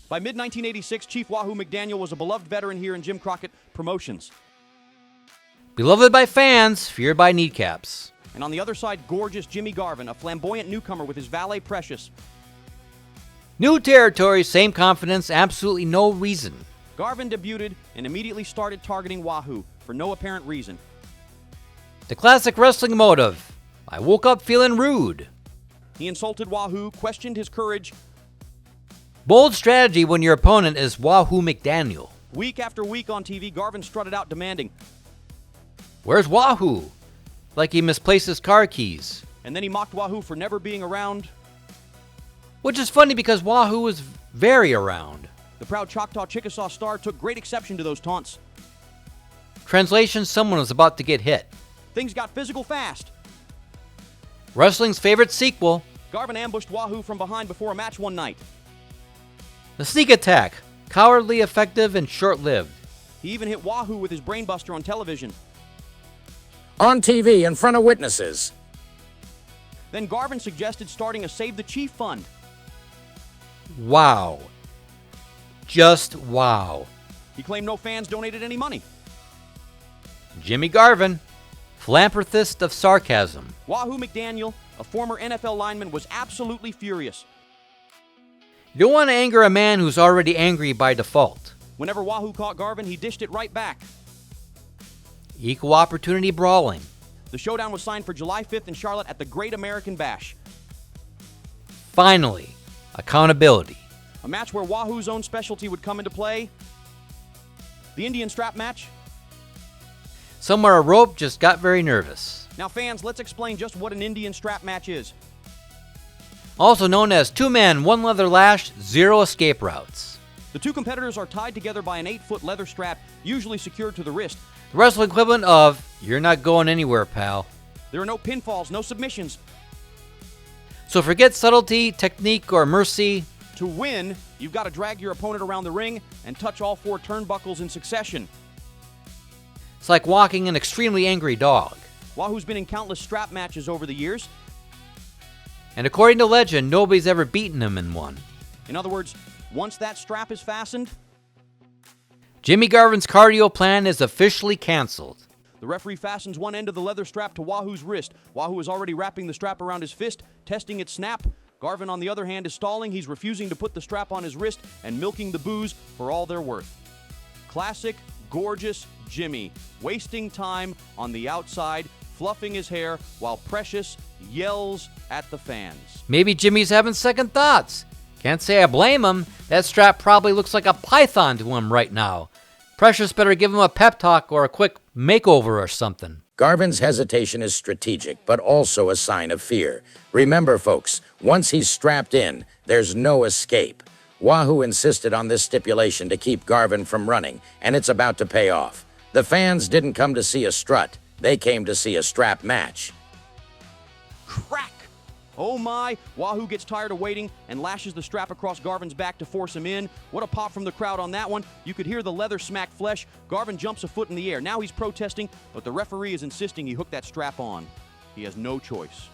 By mid-1986, Chief Wahoo McDaniel was a beloved veteran here in Jim Crockett Promotions. Beloved by fans, feared by kneecaps. And on the other side, gorgeous Jimmy Garvin, a flamboyant newcomer with his valet Precious. New territory, same confidence, absolutely no reason. Garvin debuted and immediately started targeting Wahoo for no apparent reason. The classic wrestling motive. I woke up feeling rude. He insulted Wahoo, questioned his courage. Bold strategy when your opponent is Wahoo McDaniel. Week after week on TV, Garvin strutted out demanding, "Where's Wahoo?" Like he misplaced his car keys. and then he mocked Wahoo for never being around. Which is funny because Wahoo was very around. The proud Choctaw Chickasaw star took great exception to those taunts. Translation, someone was about to get hit. Things got physical fast. Wrestling's favorite sequel, Garvin ambushed Wahoo from behind before a match one night. the sneak attack. Cowardly, effective, and short-lived. He even hit Wahoo with his brainbuster on television. On TV, in front of witnesses. Then Garvin suggested starting a Save the Chief fund. Wow. Just wow. He claimed no fans donated any money. Jimmy Garvin, philanthropist of sarcasm. Wahoo McDaniel, a former NFL lineman, was absolutely furious. You don't want to anger a man who's already angry by default. Whenever Wahoo caught Garvin, he dished it right back. Equal opportunity brawling. The showdown was signed for July 5th in Charlotte at the Great American Bash. Finally, accountability. A match where Wahoo's own specialty would come into play. The Indian strap match. Somewhere a rope just got very nervous. Now fans, let's explain just what an Indian strap match is. Also known as 2-man, 1 leather lash, 0 escape routes. The two competitors are tied together by an 8-foot leather strap, usually secured to the wrist. The wrestling equivalent of, you're not going anywhere, pal. There are no pinfalls, no submissions. So forget subtlety, technique, or mercy. To win, you've got to drag your opponent around the ring and touch all 4 turnbuckles in succession. It's like walking an extremely angry dog. Wahoo's been in countless strap matches over the years. And according to legend, nobody's ever beaten him in one. In other words, once that strap is fastened, Jimmy Garvin's cardio plan is officially canceled. the referee fastens one end of the leather strap to Wahoo's wrist. Wahoo is already wrapping the strap around his fist, testing its snap. Garvin, on the other hand, is stalling. He's refusing to put the strap on his wrist and milking the booze for all they're worth. Classic, gorgeous Jimmy, wasting time on the outside, fluffing his hair while Precious yells at the fans. Maybe Jimmy's having second thoughts. Can't say I blame him. That strap probably looks like a python to him right now. Precious better give him a pep talk or a quick makeover or something. Garvin's hesitation is strategic, but also a sign of fear. Remember, folks, once he's strapped in, there's no escape. Wahoo insisted on this stipulation to keep Garvin from running, and it's about to pay off. The fans didn't come to see a strut. They came to see a strap match. Crack! Oh my, Wahoo gets tired of waiting and lashes the strap across Garvin's back to force him in. What a pop from the crowd on that one. You could hear the leather smack flesh. Garvin jumps a foot in the air. Now he's protesting, but the referee is insisting he hook that strap on. He has no choice.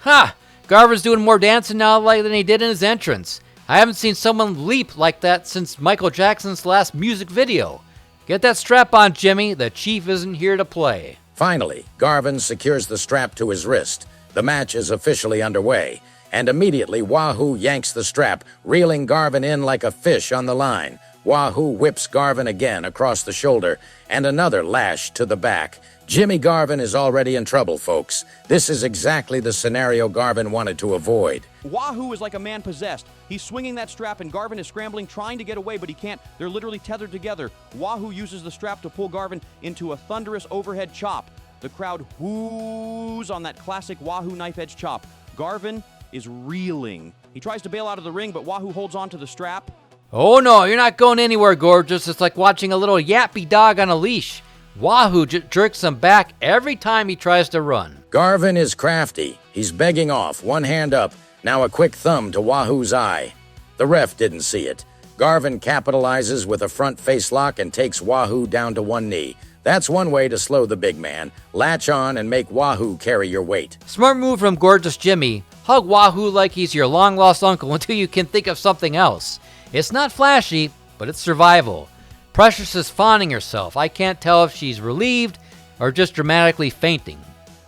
Ha! Garvin's doing more dancing now than he did in his entrance. I haven't seen someone leap like that since Michael Jackson's last music video. Get that strap on, Jimmy. The Chief isn't here to play. Finally, Garvin secures the strap to his wrist. The match is officially underway, and immediately Wahoo yanks the strap, reeling Garvin in like a fish on the line. Wahoo whips Garvin again across the shoulder, and another lash to the back. Jimmy Garvin is already in trouble, folks. This is exactly the scenario Garvin wanted to avoid. Wahoo is like a man possessed. He's swinging that strap, and Garvin is scrambling, trying to get away, but he can't. They're literally tethered together. Wahoo uses the strap to pull Garvin into a thunderous overhead chop. The crowd whoos on that classic Wahoo knife-edge chop. Garvin is reeling. He tries to bail out of the ring, but Wahoo holds on to the strap. Oh no, you're not going anywhere, gorgeous. It's like watching a little yappy dog on a leash. Wahoo jerks him back every time he tries to run. Garvin is crafty. He's begging off, one hand up. Now a quick thumb to Wahoo's eye. The ref didn't see it. Garvin capitalizes with a front face lock and takes Wahoo down to one knee. That's one way to slow the big man. Latch on and make Wahoo carry your weight. Smart move from gorgeous Jimmy. Hug Wahoo like he's your long-lost uncle until you can think of something else. It's not flashy, but it's survival. Precious is fawning herself. I can't tell if she's relieved or just dramatically fainting.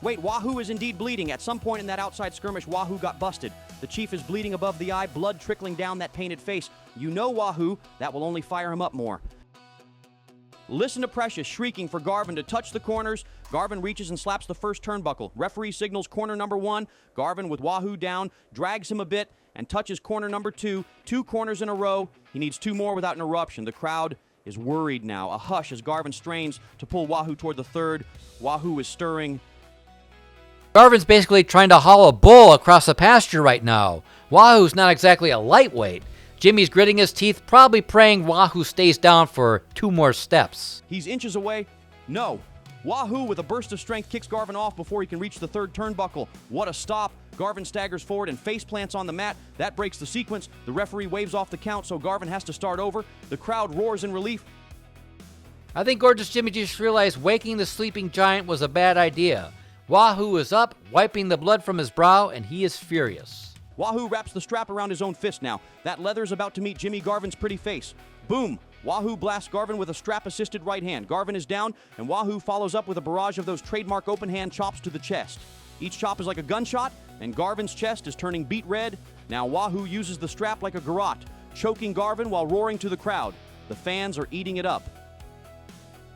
Wait, Wahoo is indeed bleeding. At some point in that outside skirmish, Wahoo got busted. The Chief is bleeding above the eye, blood trickling down that painted face. You know Wahoo, that will only fire him up more. Listen to Precious shrieking for Garvin to touch the corners. Garvin reaches and slaps the first turnbuckle. Referee signals corner number 1. Garvin with Wahoo down, drags him a bit, and touches corner number 2. 2 corners in a row. He needs 2 more without interruption. The crowd is worried now. A hush as Garvin strains to pull Wahoo toward the third. Wahoo is stirring. Garvin's basically trying to haul a bull across a pasture right now. Wahoo's not exactly a lightweight. Jimmy's gritting his teeth, probably praying Wahoo stays down for 2 more steps. He's inches away. No. Wahoo with a burst of strength kicks Garvin off before he can reach the third turnbuckle. What a stop. Garvin staggers forward and face plants on the mat. That breaks the sequence. The referee waves off the count, so Garvin has to start over. The crowd roars in relief. I think Gorgeous Jimmy just realized waking the sleeping giant was a bad idea. Wahoo is up, wiping the blood from his brow, and he is furious. Wahoo wraps the strap around his own fist now. That leather is about to meet Jimmy Garvin's pretty face. Boom! Wahoo blasts Garvin with a strap-assisted right hand. Garvin is down, and Wahoo follows up with a barrage of those trademark open-hand chops to the chest. Each chop is like a gunshot, and Garvin's chest is turning beet red. Now Wahoo uses the strap like a garrote, choking Garvin while roaring to the crowd. The fans are eating it up.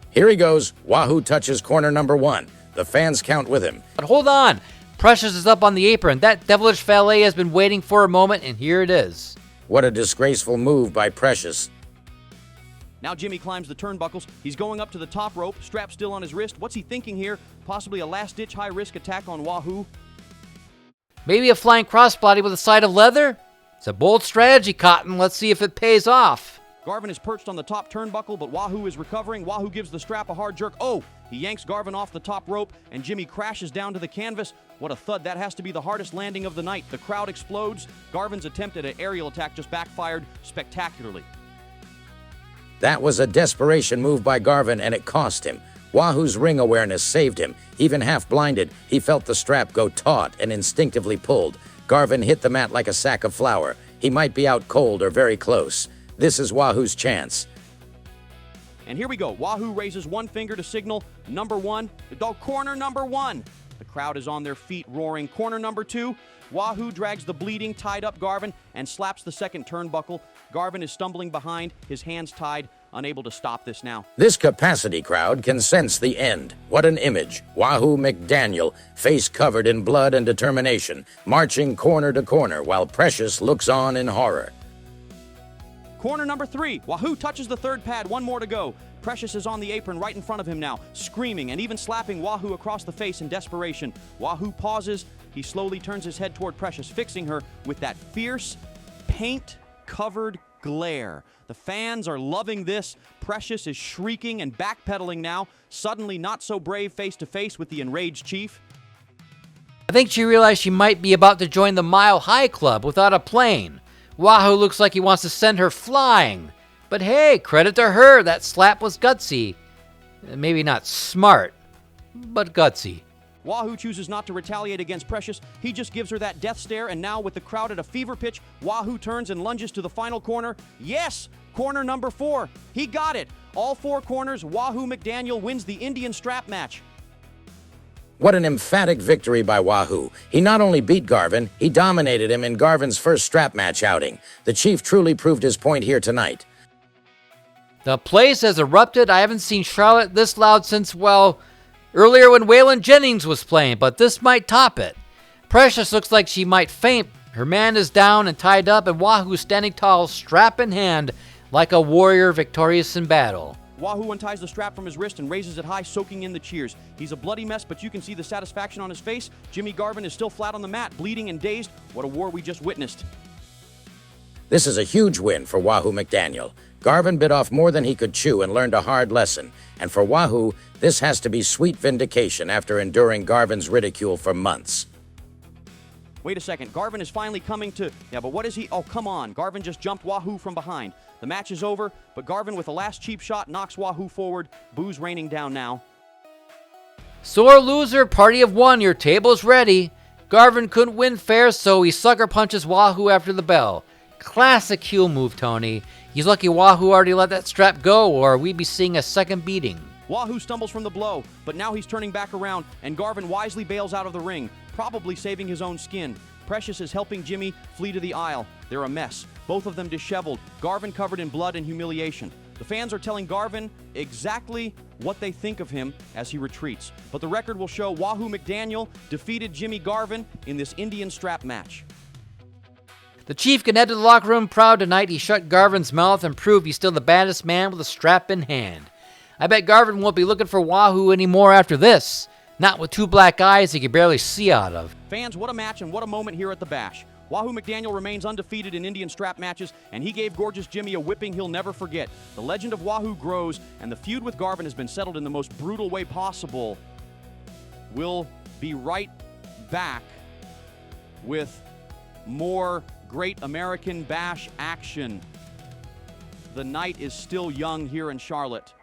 Here he goes. Wahoo touches corner number 1. The fans count with him. But hold on! Precious is up on the apron. That devilish valet has been waiting for a moment, and here it is. What a disgraceful move by Precious. Now Jimmy climbs the turnbuckles. He's going up to the top rope, strap still on his wrist. What's he thinking here? Possibly a last-ditch high-risk attack on Wahoo? Maybe a flying crossbody with a side of leather? It's a bold strategy, Cotton. Let's see if it pays off. Garvin is perched on the top turnbuckle, but Wahoo is recovering. Wahoo gives the strap a hard jerk. Oh! He yanks Garvin off the top rope, and Jimmy crashes down to the canvas. What a thud. That has to be the hardest landing of the night. The crowd explodes. Garvin's attempt at an aerial attack just backfired spectacularly. That was a desperation move by Garvin, and it cost him. Wahoo's ring awareness saved him. Even half-blinded, he felt the strap go taut and instinctively pulled. Garvin hit the mat like a sack of flour. He might be out cold or very close. This is Wahoo's chance. And here we go. Wahoo raises one finger to signal number 1. Corner number 1. The crowd is on their feet roaring. Corner number 2. Wahoo drags the bleeding, tied up Garvin and slaps the second turnbuckle. Garvin is stumbling behind, his hands tied, unable to stop this now. This capacity crowd can sense the end. What an image. Wahoo McDaniel, face covered in blood and determination, marching corner to corner while Precious looks on in horror. Corner number 3. Wahoo touches the third pad. 1 more to go. Precious is on the apron right in front of him now, screaming and even slapping Wahoo across the face in desperation. Wahoo pauses. He slowly turns his head toward Precious, fixing her with that fierce, paint-covered glare. The fans are loving this. Precious is shrieking and backpedaling now, suddenly not so brave face-to-face with the enraged Chief. I think she realized she might be about to join the Mile High Club without a plane. Wahoo looks like he wants to send her flying. But hey, credit to her, that slap was gutsy. Maybe not smart, but gutsy. Wahoo chooses not to retaliate against Precious. He just gives her that death stare, and now with the crowd at a fever pitch, Wahoo turns and lunges to the final corner. Yes! Corner number 4. He got it. All 4 corners, Wahoo McDaniel wins the Indian strap match. What an emphatic victory by Wahoo. He not only beat Garvin, he dominated him in Garvin's first strap match outing. The Chief truly proved his point here tonight. The place has erupted. I haven't seen Charlotte this loud since, well, earlier when Waylon Jennings was playing, but this might top it. Precious looks like she might faint. Her man is down and tied up, and Wahoo standing tall, strap in hand, like a warrior victorious in battle. Wahoo unties the strap from his wrist and raises it high, soaking in the cheers. He's a bloody mess, but you can see the satisfaction on his face. Jimmy Garvin is still flat on the mat, bleeding and dazed. What a war we just witnessed. This is a huge win for Wahoo McDaniel. Garvin bit off more than he could chew and learned a hard lesson. And for Wahoo, this has to be sweet vindication after enduring Garvin's ridicule for months. Wait a second, Garvin is finally coming to... Yeah, but what is he... Oh, come on. Garvin just jumped Wahoo from behind. The match is over, but Garvin with a last cheap shot knocks Wahoo forward. Booze raining down now. Sore loser, party of 1, your table's ready. Garvin couldn't win fair, so he sucker punches Wahoo after the bell. Classic heel move, Tony. He's lucky Wahoo already let that strap go, or we'd be seeing a second beating. Wahoo stumbles from the blow, but now he's turning back around, and Garvin wisely bails out of the ring, probably saving his own skin. Precious is helping Jimmy flee to the aisle. They're a mess, both of them disheveled, Garvin covered in blood and humiliation. The fans are telling Garvin exactly what they think of him as he retreats. But the record will show Wahoo McDaniel defeated Jimmy Garvin in this Indian strap match. The Chief can head to the locker room proud tonight. He shut Garvin's mouth and proved he's still the baddest man with a strap in hand. I bet Garvin won't be looking for Wahoo anymore after this. Not with two black eyes he can barely see out of. Fans, what a match and what a moment here at the Bash. Wahoo McDaniel remains undefeated in Indian strap matches, and he gave Gorgeous Jimmy a whipping he'll never forget. The legend of Wahoo grows, and the feud with Garvin has been settled in the most brutal way possible. We'll be right back with more Great American Bash action. The night is still young here in Charlotte.